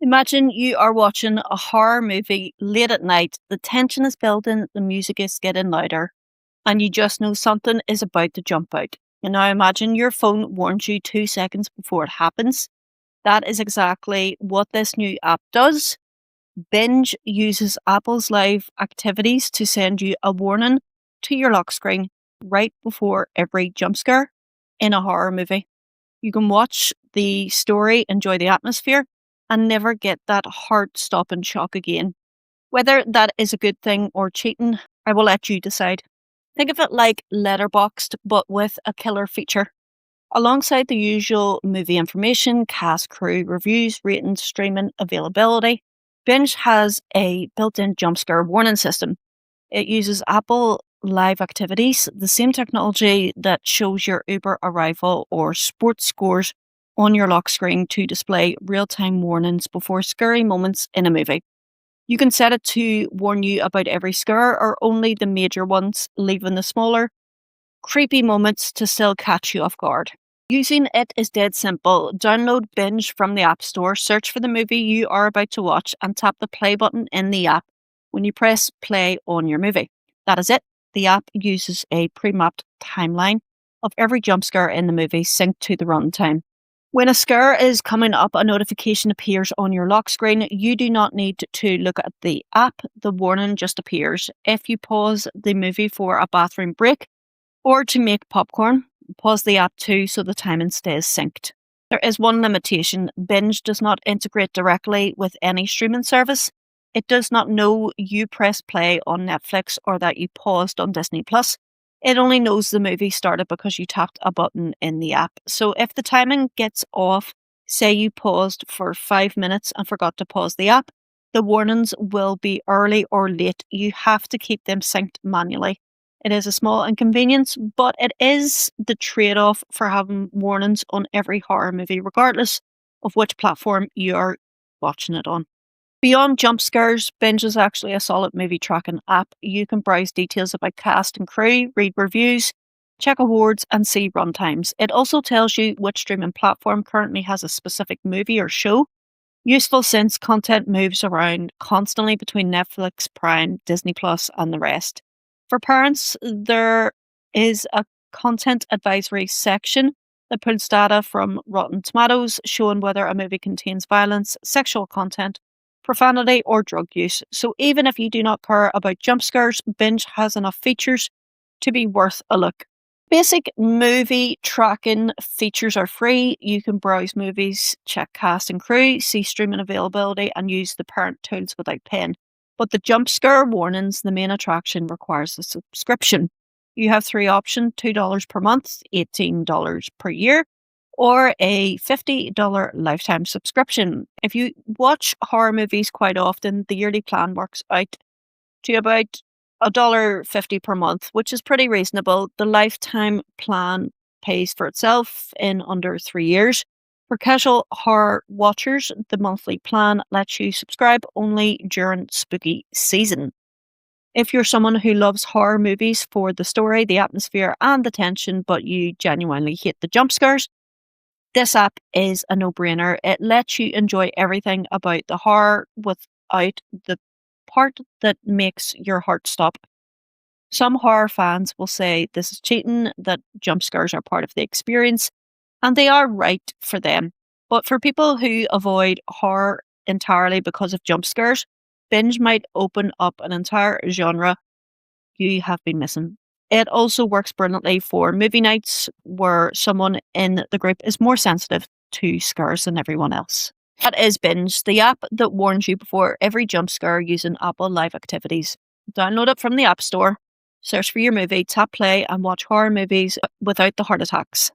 Imagine you are watching a horror movie late at night, the tension is building, the music is getting louder, and you just know something is about to jump out. And now imagine your phone warns you 2 seconds before it happens. That is exactly what this new app does. Binge uses Apple's live activities to send you a warning to your lock screen right before every jump scare in a horror movie. You can watch the story, enjoy the atmosphere, and never get that heart-stopping shock again. Whether that is a good thing or cheating, I will let you decide. Think of it like Letterboxd, but with a killer feature. Alongside the usual movie information, cast, crew, reviews, ratings, streaming, availability, Binge has a built-in jump scare warning system. It uses Apple Live Activities, the same technology that shows your Uber arrival or sports scores on your lock screen to display real-time warnings before scary moments in a movie. You can set it to warn you about every scare or only the major ones, leaving the smaller, creepy moments to still catch you off guard. Using it is dead simple. Download Binge from the App Store, search for the movie you are about to watch, and tap the play button in the app when you press play on your movie. That is it. The app uses a pre-mapped timeline of every jump scare in the movie synced to the runtime. When a scare is coming up, a notification appears on your lock screen. You do not need to look at the app. The warning just appears. If you pause the movie for a bathroom break or to make popcorn, pause the app too so the timing stays synced. There is one limitation. Binge does not integrate directly with any streaming service. It does not know you press play on Netflix or that you paused on Disney+. It only knows the movie started because you tapped a button in the app. So if the timing gets off, say you paused for 5 minutes and forgot to pause the app, the warnings will be early or late. You have to keep them synced manually. It is a small inconvenience, but it is the trade-off for having warnings on every horror movie, regardless of which platform you are watching it on. Beyond jump scares, Binge is actually a solid movie tracking app. You can browse details about cast and crew, read reviews, check awards, and see runtimes. It also tells you which streaming platform currently has a specific movie or show. Useful since content moves around constantly between Netflix, Prime, Disney+, and the rest. For parents, there is a content advisory section that pulls data from Rotten Tomatoes showing whether a movie contains violence, sexual content, profanity, or drug use. So even if you do not care about jump scares, Binge has enough features to be worth a look. Basic movie tracking features are free. You can browse movies, check cast and crew, see streaming availability, and use the parent tools without paying. But the jump scare warnings, the main attraction, requires a subscription. You have 3 options: $2 per month, $18 per year, or a $50 lifetime subscription. If you watch horror movies quite often, the yearly plan works out to about $1.50 per month, which is pretty reasonable. The lifetime plan pays for itself in under 3 years. For casual horror watchers, the monthly plan lets you subscribe only during spooky season. If you're someone who loves horror movies for the story, the atmosphere, and the tension, but you genuinely hate the jump scares, this app is a no-brainer. It lets you enjoy everything about the horror without the part that makes your heart stop. Some horror fans will say this is cheating, that jump scares are part of the experience, and they are right for them. But for people who avoid horror entirely because of jump scares, Binge might open up an entire genre you have been missing. It also works brilliantly for movie nights where someone in the group is more sensitive to scares than everyone else. That is Binge, the app that warns you before every jump scare using Apple Live Activities. Download it from the App Store, search for your movie, tap play, and watch horror movies without the heart attacks.